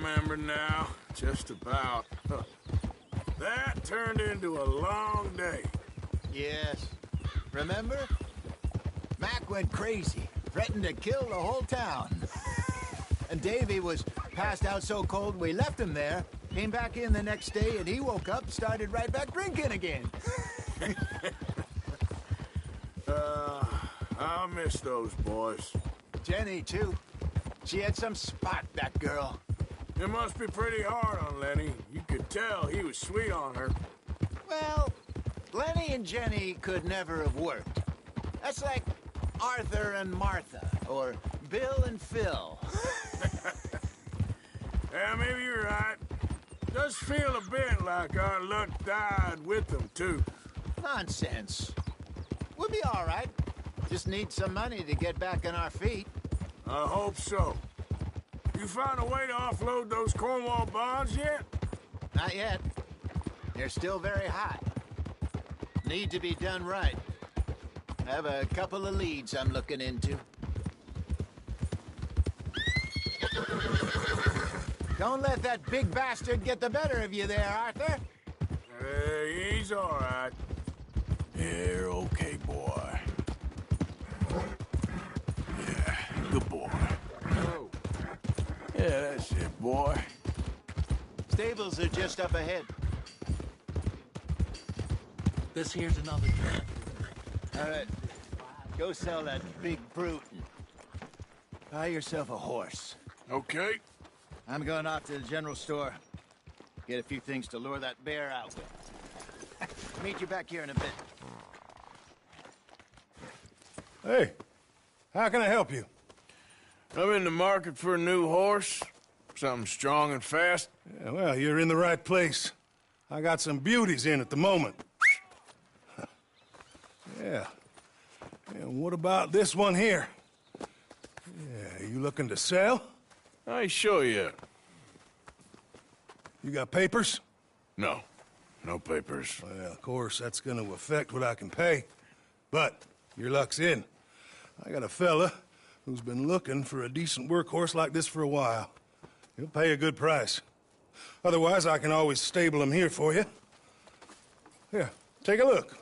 remember now, just about. That turned into a long day. Yes. Remember? Mac went crazy, threatened to kill the whole town. And Davy was passed out so cold we left him there, came back in the next day, and he woke up, started right back drinking again. I'll miss those boys. Jenny, too. She had some spot, that girl. It must be pretty hard on Lenny. You could tell he was sweet on her. Well, Lenny and Jenny could never have worked. That's like Arthur and Martha, or Bill and Phil. Yeah, maybe you're right. Does feel a bit like our luck died with them, too. Nonsense. We'll be all right. Just need some money to get back on our feet. I hope so. You found a way to offload those Cornwall bonds yet? Not yet. They're still very high. Need to be done right. I have a couple of leads I'm looking into. Don't let that big bastard get the better of you there, Arthur. He's all right. You're okay, boy. Yeah, good boy. Oh. Yeah, that's it, boy. Stables are just up ahead. This here's another drink. All right. Go sell that big brute and buy yourself a horse. Okay. I'm going off to the general store. Get a few things to lure that bear out with. Meet you back here in a bit. Hey, how can I help you? I'm in the market for a new horse. Something strong and fast. Yeah, well, you're in the right place. I got some beauties in at the moment. Yeah. And what about this one here? Yeah, you looking to sell? I show you. You got papers? No. No papers. Well, of course, that's gonna affect what I can pay. But your luck's in. I got a fella who's been looking for a decent workhorse like this for a while. He'll pay a good price. Otherwise, I can always stable him here for you. Here, take a look.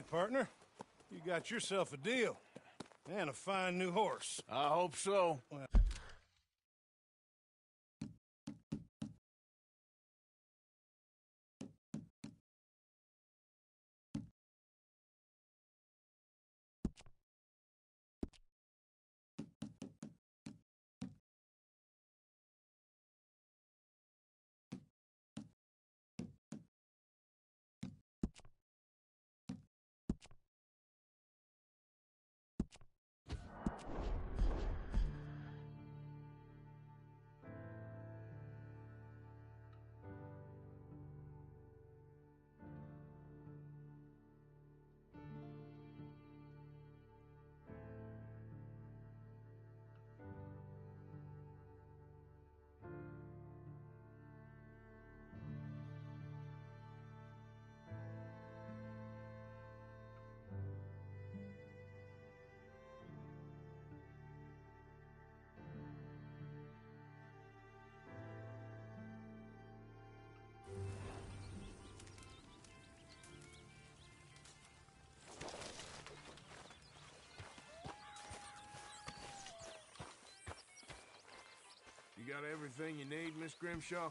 right, partner. You got yourself a deal. And a fine new horse. I hope so. You got everything you need, Miss Grimshaw?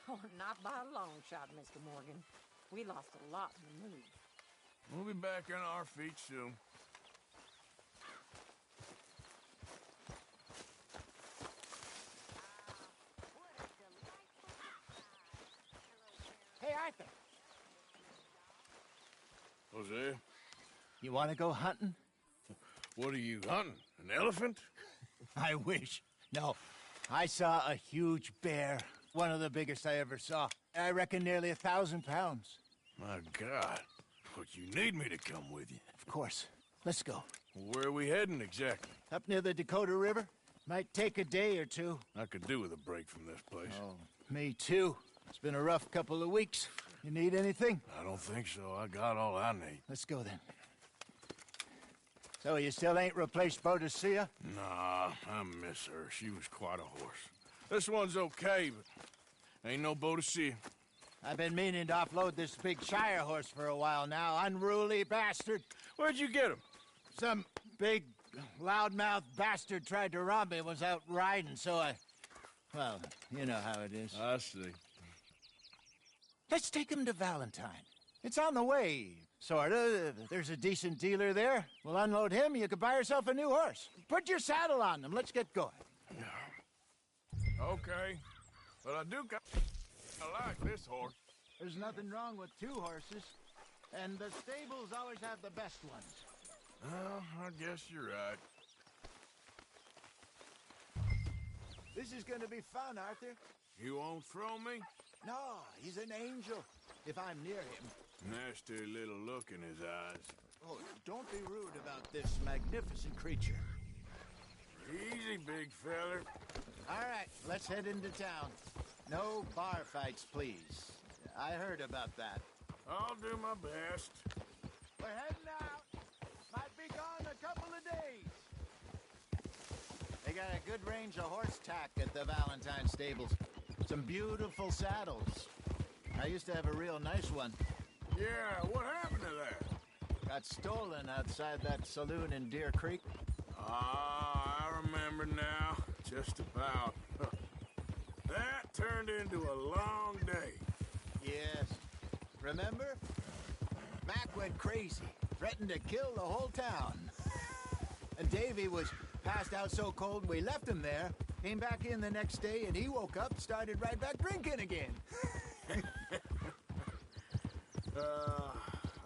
Oh, not by a long shot, Mr. Morgan. We lost a lot in the move. We'll be back on our feet soon. Hey, Arthur, Hosea, you want to go hunting? what are you hunting? An elephant? I wish. No, I saw a huge bear. One of the biggest I ever saw. I reckon nearly 1,000 pounds. My God. But you need me to come with you. Of course. Let's go. Where are we heading exactly? Up near the Dakota River. Might take a day or two. I could do with a break from this place. Oh, me too. It's been a rough couple of weeks. You need anything? I don't think so. I got all I need. Let's go then. So you still ain't replaced Boadicea? Nah, I miss her. She was quite a horse. This one's okay, but ain't no Boadicea. I've been meaning to offload this big Shire horse for a while now. Unruly bastard. Where'd you get him? Some big, loudmouth bastard tried to rob me and was out riding, so I... Well, you know how it is. I see. Let's take him to Valentine. It's on the way, sorta. There's a decent dealer there. We'll unload him, you could buy yourself a new horse. Put your saddle on them, let's get going. Okay. But I like this horse. There's nothing wrong with two horses, and the stables always have the best ones. Well, I guess you're right. This is gonna be fun, Arthur. You won't throw me? No, he's an angel, if I'm near him. Nasty little look in his eyes. Oh, don't be rude about this magnificent creature. Easy, big feller. All right, let's head into town. No bar fights, please. I heard about that. I'll do my best. We're heading out. Might be gone a couple of days. They got a good range of horse tack at the Valentine stables. Some beautiful saddles. I used to have a real nice one. Yeah, what happened to that? Got stolen outside that saloon in Deer Creek. Ah, I remember now. Just about. That turned into a long day. Yes. Remember? Mac went crazy, threatened to kill the whole town. And Davy was passed out so cold we left him there, came back in the next day, and he woke up, started right back drinking again.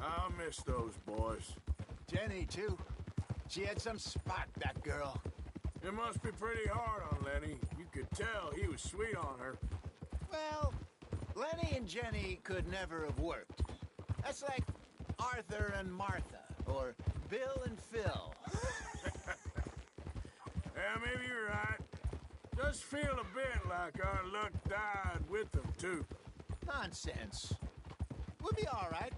I'll miss those boys. Jenny, too. She had some spot, that girl. It must be pretty hard on Lenny. You could tell he was sweet on her. Well, Lenny and Jenny could never have worked. That's like Arthur and Martha, or Bill and Phil. Yeah, maybe you're right. Does feel a bit like our luck died with them, too. Nonsense. We'll be all right.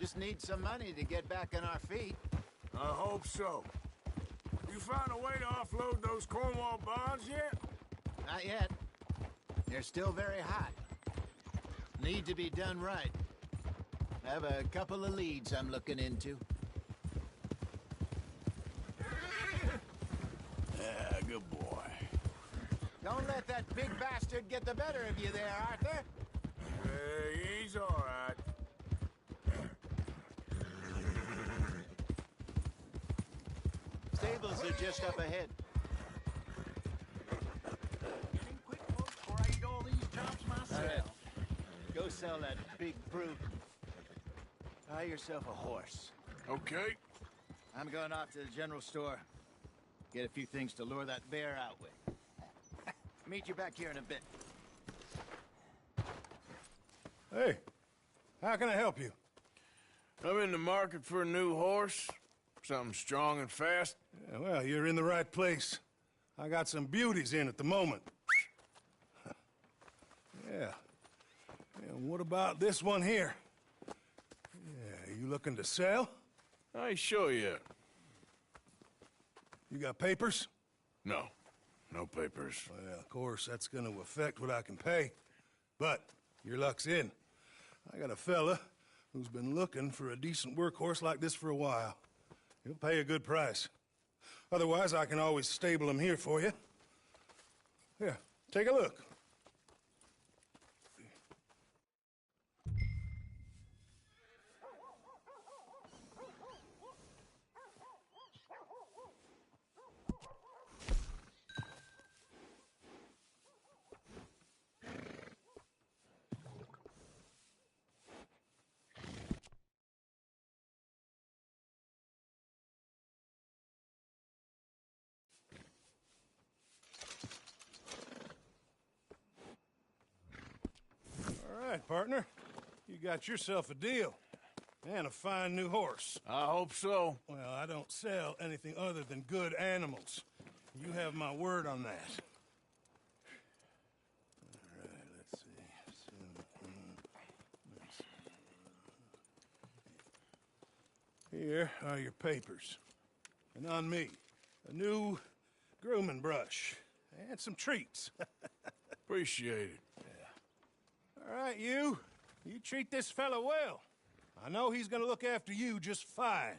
Just need some money to get back on our feet. I hope so. You found a way to offload those Cornwall bonds yet? Not yet. They're still very hot. Need to be done right. I have a couple of leads I'm looking into. Yeah, good boy. Don't let that big bastard get the better of you there, Arthur. He's all right. Stables are just up ahead. Quick, folks, before I eat all these chops myself. Go sell that big brute. Buy yourself a horse. Okay. I'm going off to the general store. Get a few things to lure that bear out with. Meet you back here in a bit. Hey, how can I help you? I'm in the market for a new horse. Something strong and fast. Yeah, well, you're in the right place. I got some beauties in at the moment. Yeah. And what about this one here? Yeah, you looking to sell? I ain't sure yet. You got papers? No. No papers. Well, of course, that's gonna affect what I can pay. But your luck's in. I got a fella who's been looking for a decent workhorse like this for a while. He'll pay a good price. Otherwise, I can always stable him here for you. Here, take a look. All right, partner. You got yourself a deal. And a fine new horse. I hope so. Well, I don't sell anything other than good animals. You have my word on that. All right, let's see. Here are your papers. And on me, a new grooming brush. And some treats. Appreciate it. All right, you treat this fella well. I know he's gonna look after you just fine.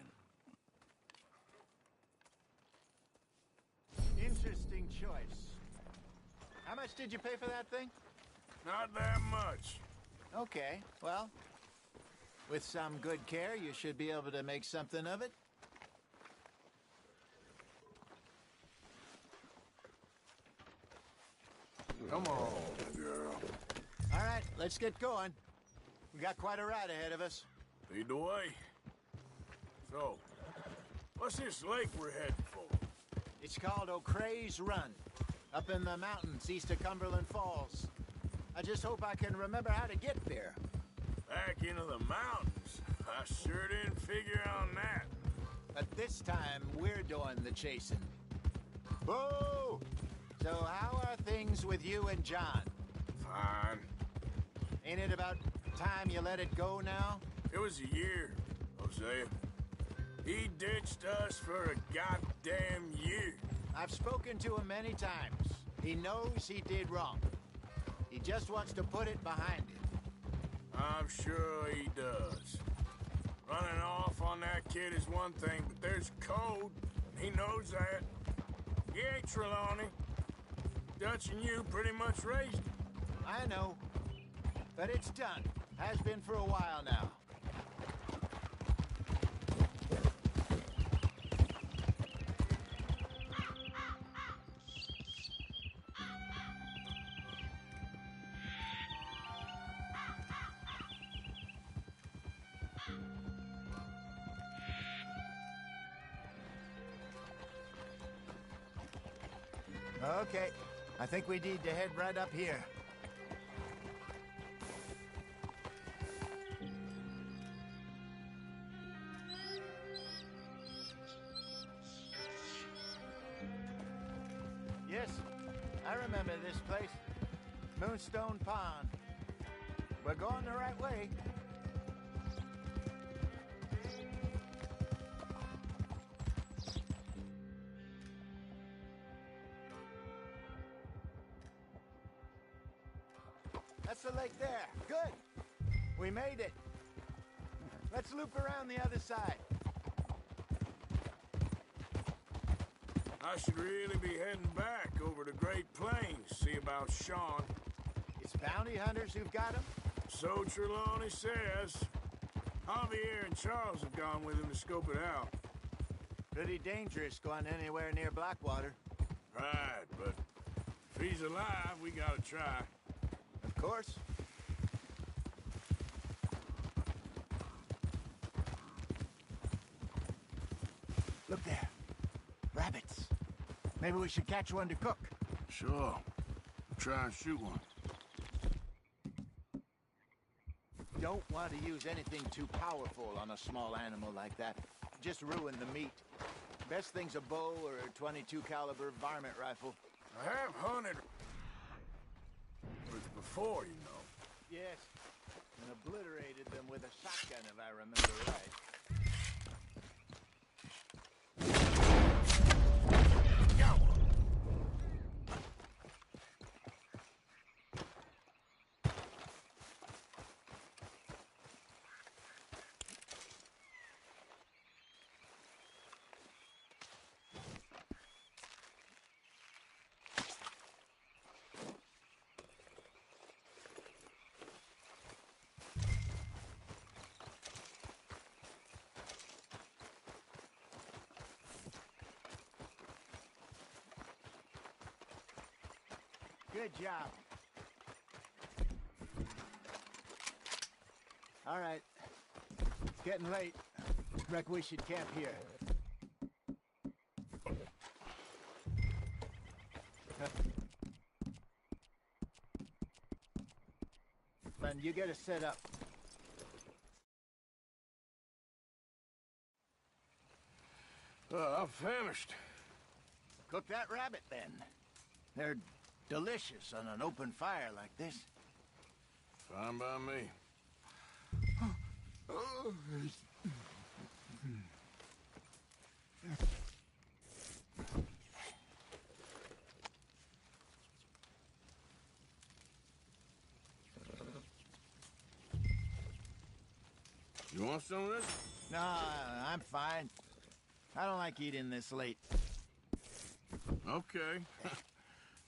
Interesting choice. How much did you pay for that thing? Not that much. Okay, well, with some good care, you should be able to make something of it. Come on, girl. All right, let's get going. We got quite a ride ahead of us. Lead the way. So, what's this lake we're heading for? It's called O'Creagh's Run, up in the mountains east of Cumberland Falls. I just hope I can remember how to get there. Back into the mountains? I sure didn't figure on that. But this time, we're doing the chasing. Boo! So how are things with you and John? Fine. Ain't it about time you let it go now? It was a year, Hosea. He ditched us for a goddamn year. I've spoken to him many times. He knows he did wrong. He just wants to put it behind him. I'm sure he does. Running off on that kid is one thing, but there's code. He knows that. He ain't Trelawney. Dutch and you pretty much raised him. I know. But it's done. Has been for a while now. Okay, I think we need to head right up here. Yes, I remember this place. Moonstone Pond. We're going the right way. the lake there. Good. We made it. Let's loop around the other side. I should really be heading back over to Great Plains, see about Sean. It's bounty hunters who've got him? So Trelawney says. Javier and Charles have gone with him to scope it out. Pretty dangerous going anywhere near Blackwater. Right, but if he's alive, we gotta try. Of course. Look there. Rabbits. Maybe we should catch one to cook. Sure. Try and shoot one. Don't want to use anything too powerful on a small animal like that. Just ruin the meat. Best thing's a bow or a .22 caliber varmint rifle. I have hunted with before, you know. Yes, and obliterated them with a shotgun, if I remember right. Good job. All right. It's getting late. Reckon we should camp here. Then you get us set up. I'm famished. Cook that rabbit, then. They're delicious on an open fire like this. Fine by me. You want some of this? No, I'm fine. I don't like eating this late. Okay.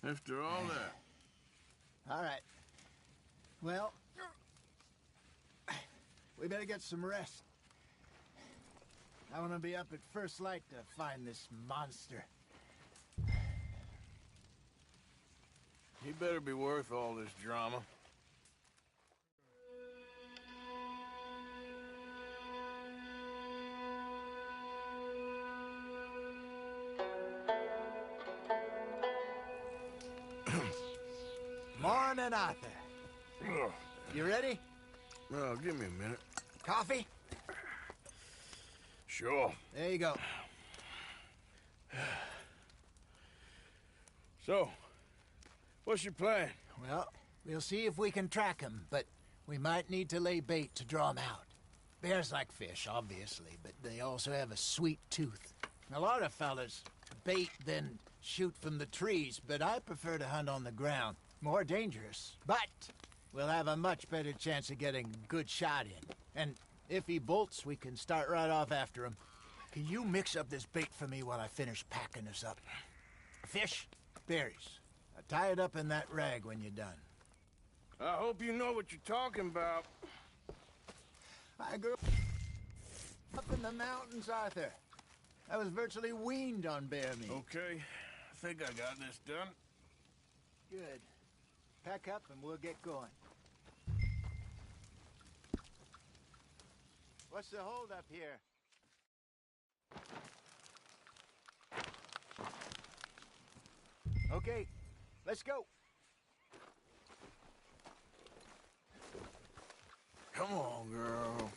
After all that. All right. Well, we better get some rest. I want to be up at first light to find this monster. He better be worth all this drama. Morning, Arthur. You ready? Well, give me a minute. Coffee? Sure. There you go. So, what's your plan? Well, we'll see if we can track him, but we might need to lay bait to draw him out. Bears like fish, obviously, but they also have a sweet tooth. A lot of fellas bait, then shoot from the trees, but I prefer to hunt on the ground. More dangerous, but we'll have a much better chance of getting a good shot in. And if he bolts, we can start right off after him. Can you mix up this bait for me while I finish packing this up? Fish, berries. Tie it up in that rag when you're done. I hope you know what you're talking about. I grew up in the mountains, Arthur. I was virtually weaned on bear meat. Okay, I think I got this done. Good. Pack up and we'll get going. What's the hold up here? Okay, let's go. Come on, girl.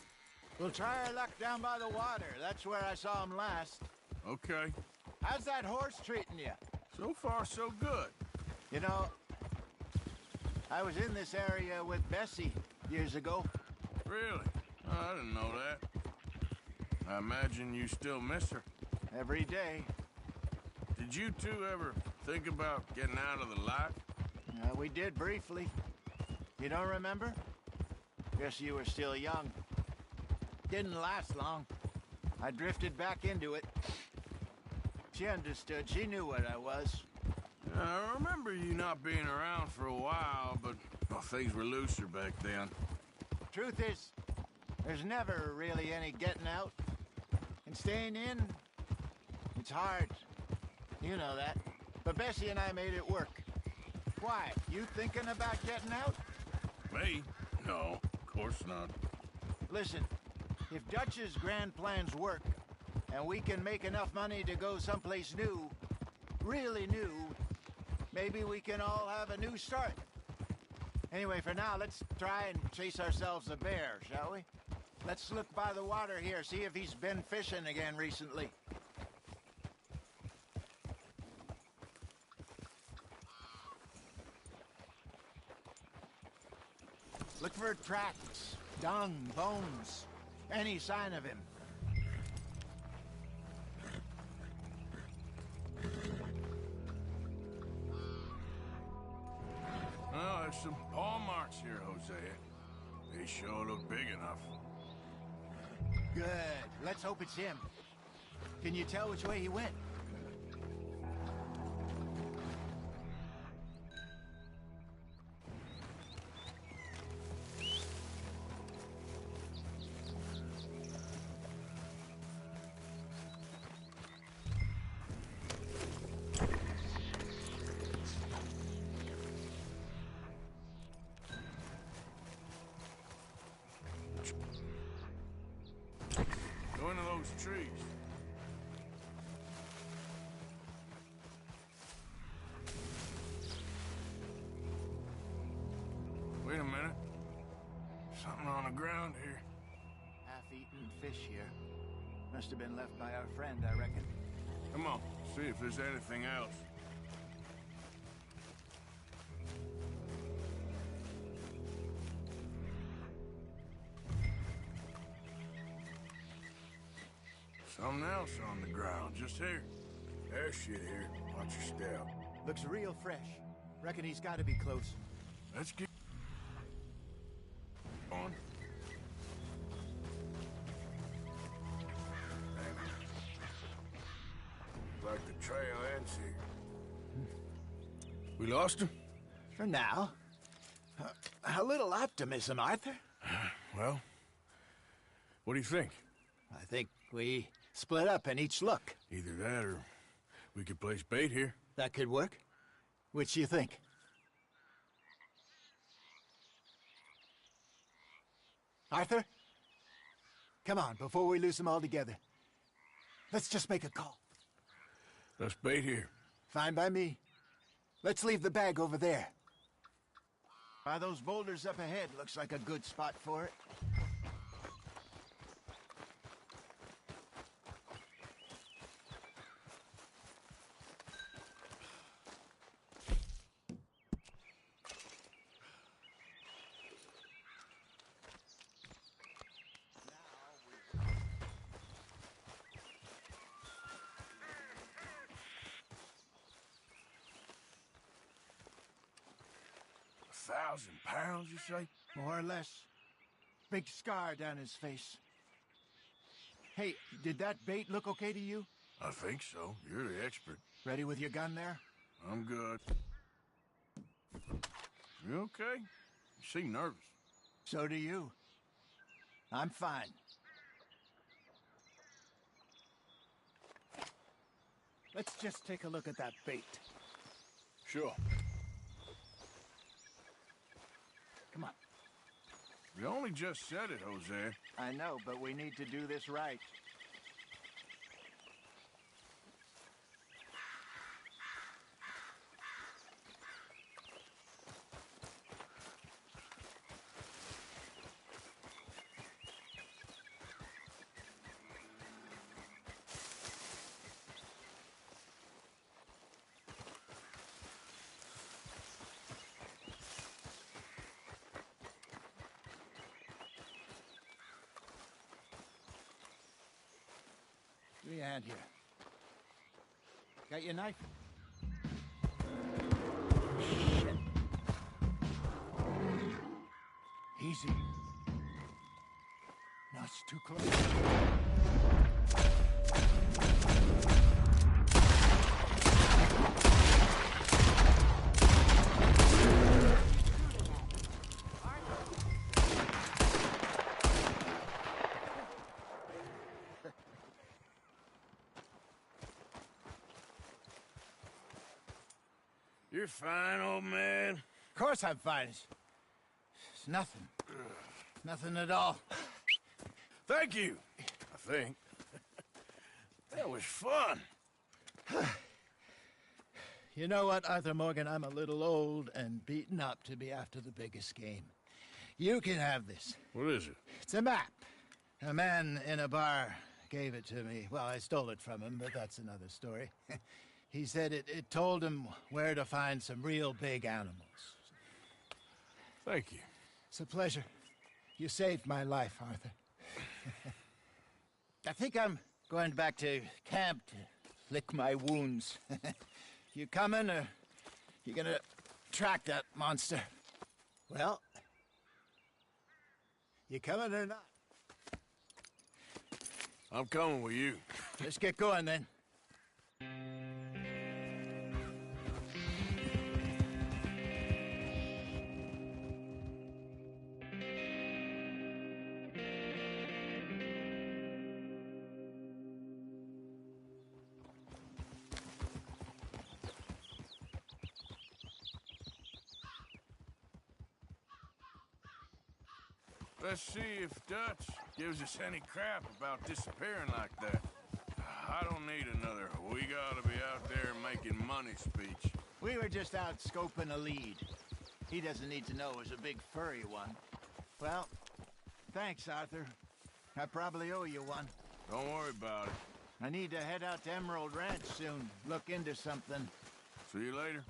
We'll try our luck down by the water. That's where I saw him last. Okay. How's that horse treating you? So far, so good. You know, I was in this area with Bessie years ago. Really? Oh, I didn't know that. I imagine you still miss her. Every day. Did you two ever think about getting out of the life? We did briefly. You don't remember? Guess you were still young. Didn't last long. I drifted back into it. She understood. She knew what I was. I remember you not being around for a while, but well, things were looser back then. Truth is, there's never really any getting out. And staying in, it's hard. You know that. But Bessie and I made it work. Why? You thinking about getting out? Me? No, of course not. Listen, if Dutch's grand plans work, and we can make enough money to go someplace new, really new, maybe we can all have a new start. Anyway, for now, let's try and chase ourselves a bear, shall we? Let's look by the water here, see if he's been fishing again recently. Look for tracks, dung, bones, any sign of him. Oh, there's some paw marks here, Jose. They sure look big enough. Good. Let's hope it's him. Can you tell which way he went? Go into those trees. Wait a minute. Something on the ground here. Half-eaten fish here. Must have been left by our friend, I reckon. Come on, see if there's anything else. Something else on the ground, just here. There's shit here. Watch your step. Looks real fresh. Reckon he's got to be close. Let's get on. Like the trail ends here. We lost him? For now. A little optimism, Arthur. Well, what do you think? I think we split up and each look. Either that or we could place bait here. That could work. Which you think? Arthur? Come on, before we lose them all together. Let's just make a call. Let's bait here. Fine by me. Let's leave the bag over there. By those boulders up ahead, looks like a good spot for it. £1,000, you say? More or less. Big scar down his face. Hey, did that bait look okay to you? I think so. You're the expert. Ready with your gun there? I'm good. You okay? You seem nervous. So do you. I'm fine. Let's just take a look at that bait. Sure. Come on. You only just said it, Jose. I know, but we need to do this right. Give me a hand here. Got your knife? Shit. Much too close. You're fine, old man. Of course I'm fine. It's nothing. Nothing at all. Thank you, I think. That was fun. You know what, Arthur Morgan? I'm a little old and beaten up to be after the biggest game. You can have this. What is it? It's a map. A man in a bar gave it to me. Well, I stole it from him, but that's another story. He said it told him where to find some real big animals. Thank you. It's a pleasure. You saved my life, Arthur. I think I'm going back to camp to lick my wounds. You coming, or you gonna track that monster? Well, you coming or not? I'm coming with you. Let's get going, then. Let's see if Dutch gives us any crap about disappearing like that. I don't need another "we gotta be out there making money" speech. We were just out scoping a lead. He doesn't need to know it was a big furry one. Well, thanks, Arthur. I probably owe you one. Don't worry about it. I need to head out to Emerald Ranch soon. Look into something. See you later.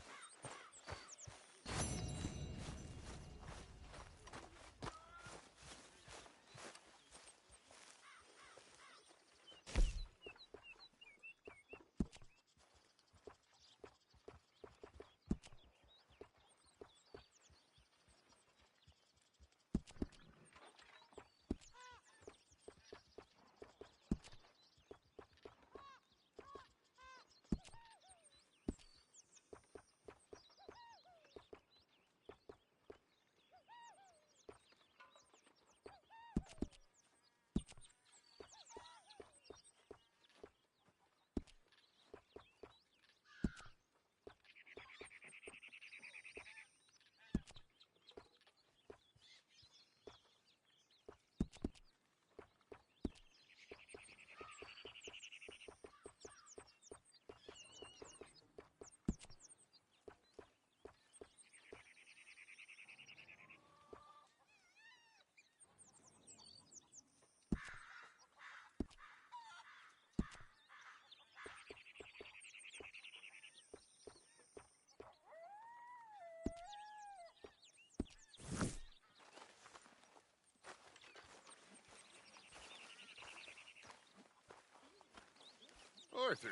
Arthur.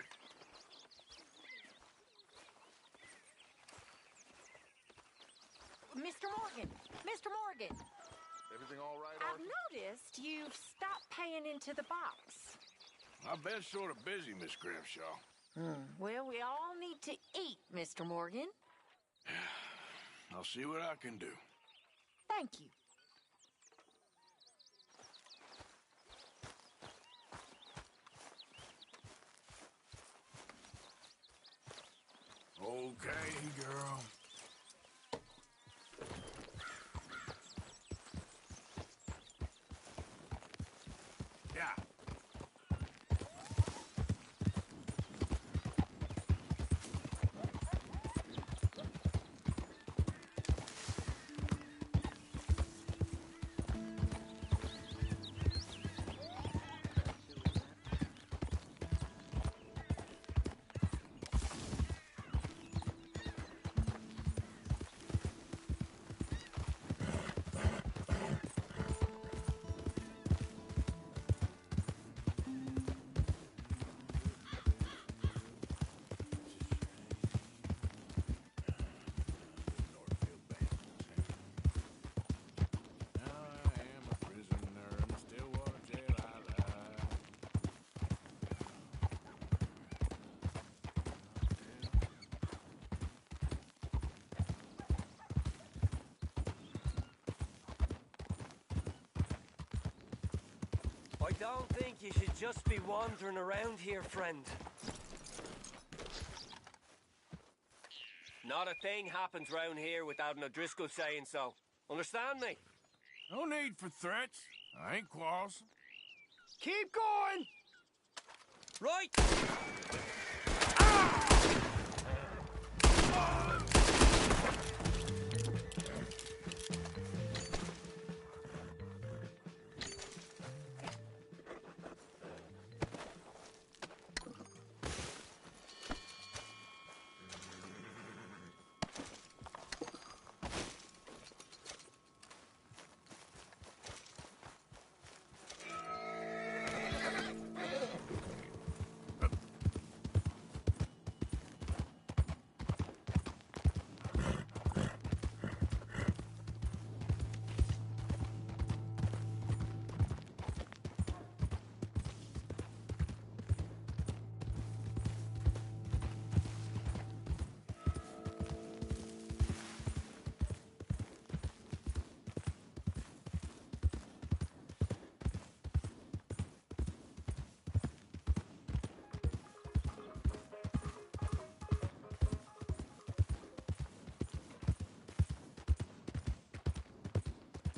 Mr. Morgan! Mr. Morgan! Everything all right, I've noticed you've stopped paying into the box. I've been sort of busy, Miss Grimshaw. Well, we all need to eat, Mr. Morgan. I'll see what I can do. Thank you. Okay, girl. Yeah. I don't think you should just be wandering around here, friend. Not a thing happens round here without an O'Driscoll saying so. Understand me? No need for threats. I ain't quarrelsome. Keep going! Right!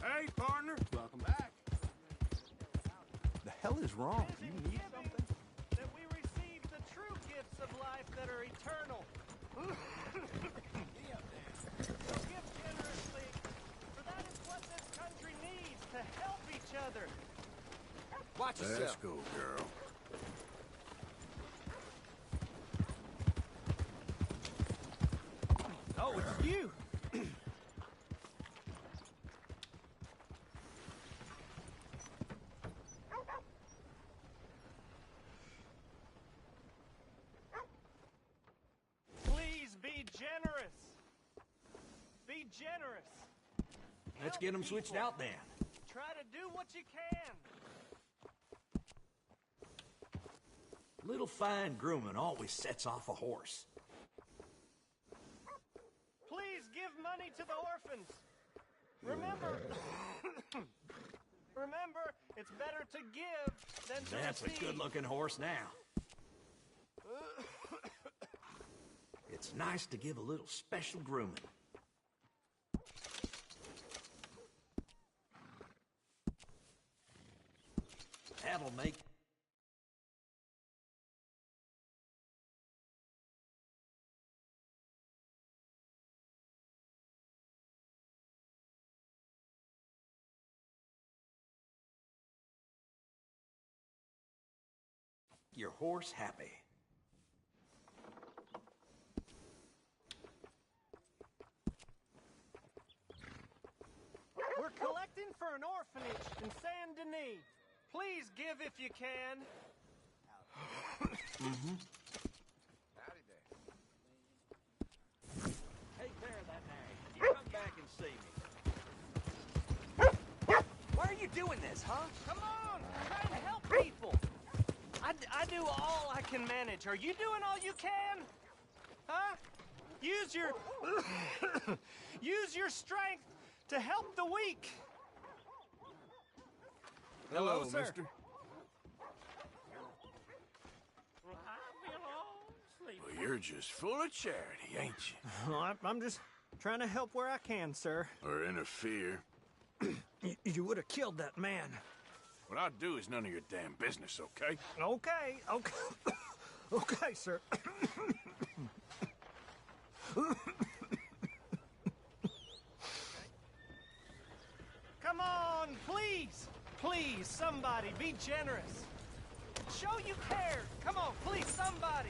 Hey, partner. Welcome back. The hell is wrong? You need something? That we receive the true gifts of life that are eternal. So give generously, for that is what this country needs, to help each other. Watch Let's yourself. go, girl. Oh, it's you. Please be generous. Be generous. Let's Help get them switched people. out then. Try to do what you can. Little fine grooming always sets off a horse. Please give money to the orphans. Remember, remember, it's better to give than to That's a receive. good-looking horse now. It's nice to give a little special grooming. That'll make your horse happy. We're collecting for an orphanage in Saint Denis. Please give if you can. Take care of that nag. You come back and see me. Why are you doing this, huh? Come on, I'm trying to help people. I do all I can manage. Are you doing all you can? Huh? Use your use your strength to help the weak. Hello, sir. mister. Well, you're just full of charity, ain't you? I'm just trying to help where I can, sir. Or interfere. You would have killed that man. What I do is none of your damn business, okay? Okay, okay. Okay, sir. Come on, please. Please, somebody, be generous. Show you care. Come on, please, somebody.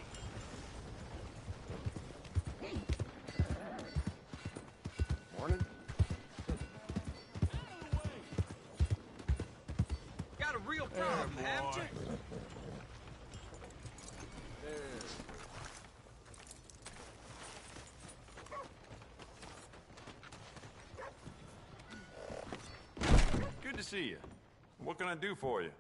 Morning. Got a real problem, haven't you? Good to see you. What can I do for you?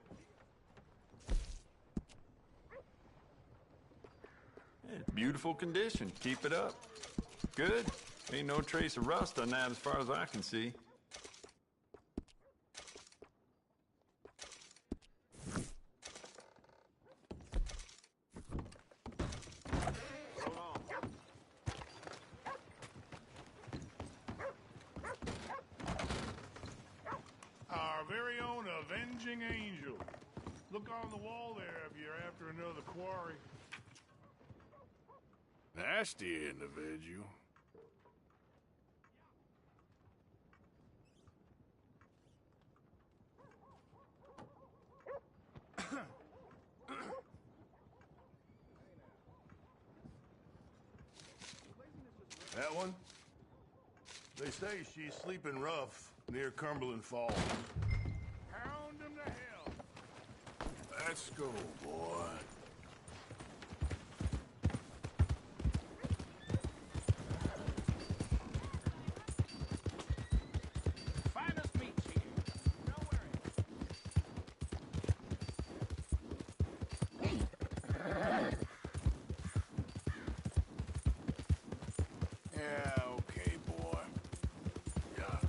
It's beautiful condition. Keep it up. Good. Ain't no trace of rust on that as far as I can see. fishing angel. Look on the wall there if you're after another quarry. Nasty individual. That one? They say she's sleeping rough near Cumberland Falls. Hound him to hell. Let's go, boy. Finest meats here. Don't worry. Yeah, okay, boy. Yeah.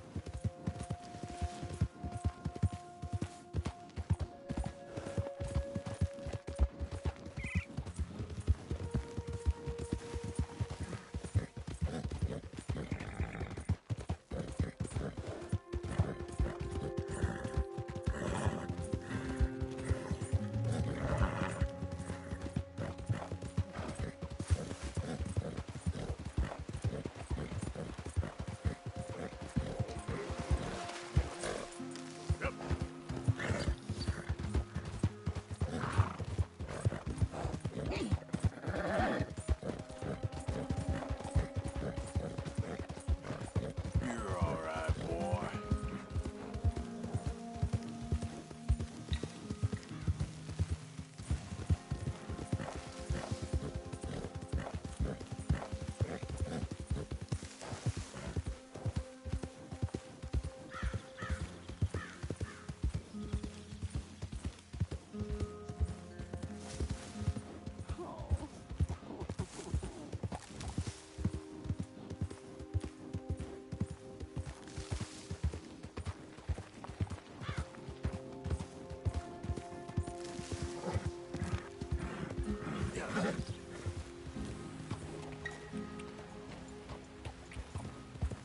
You're all right, boy.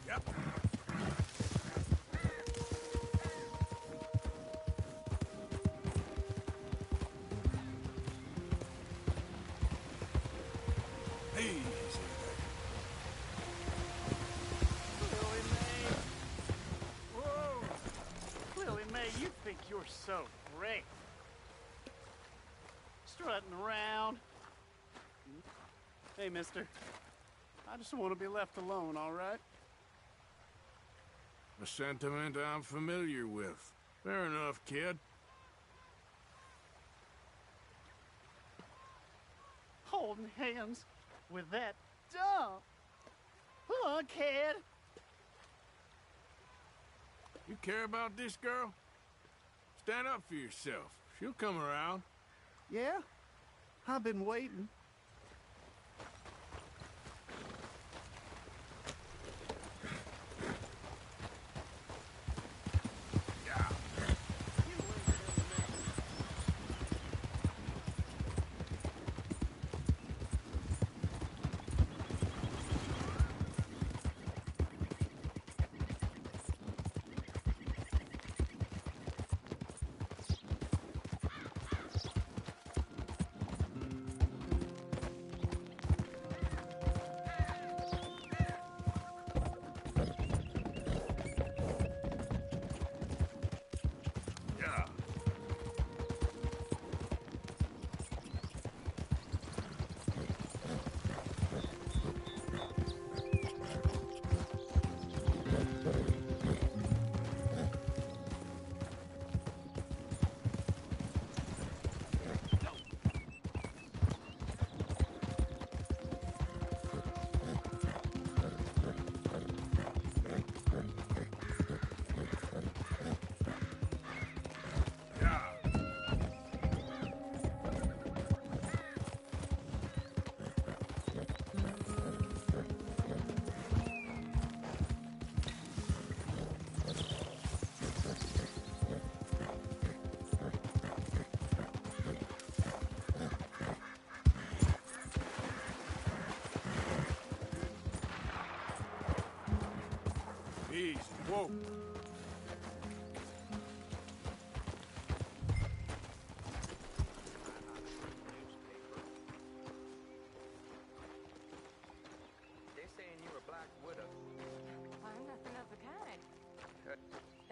Yep. Easy there. Willie Mae. Whoa. Willie Mae, you think you're so great. Strutting around. Hey, mister. I just want to be left alone, all right? A sentiment I'm familiar with. Fair enough, kid. Holding hands with that dumb kid. You care about this girl? Stand up for yourself. She'll come around. Yeah? I've been waiting.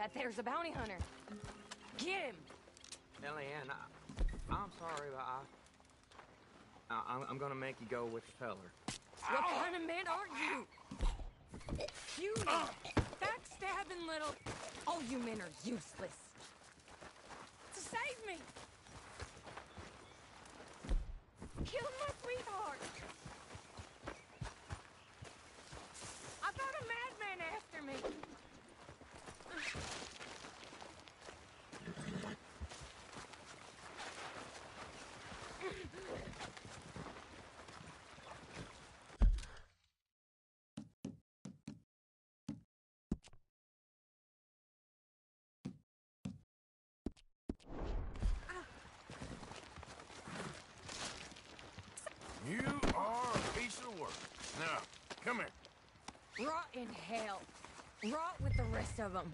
That there's a bounty hunter. Get him! Eliane, I'm sorry, but I'm gonna make you go with the feller. What kind of man are you? Puny, backstabbing little... All you men are useless. To save me! Kill my sweetheart! I got a madman after me! You are a piece of work. Now, come here. Rot in hell. Rot with the rest of them.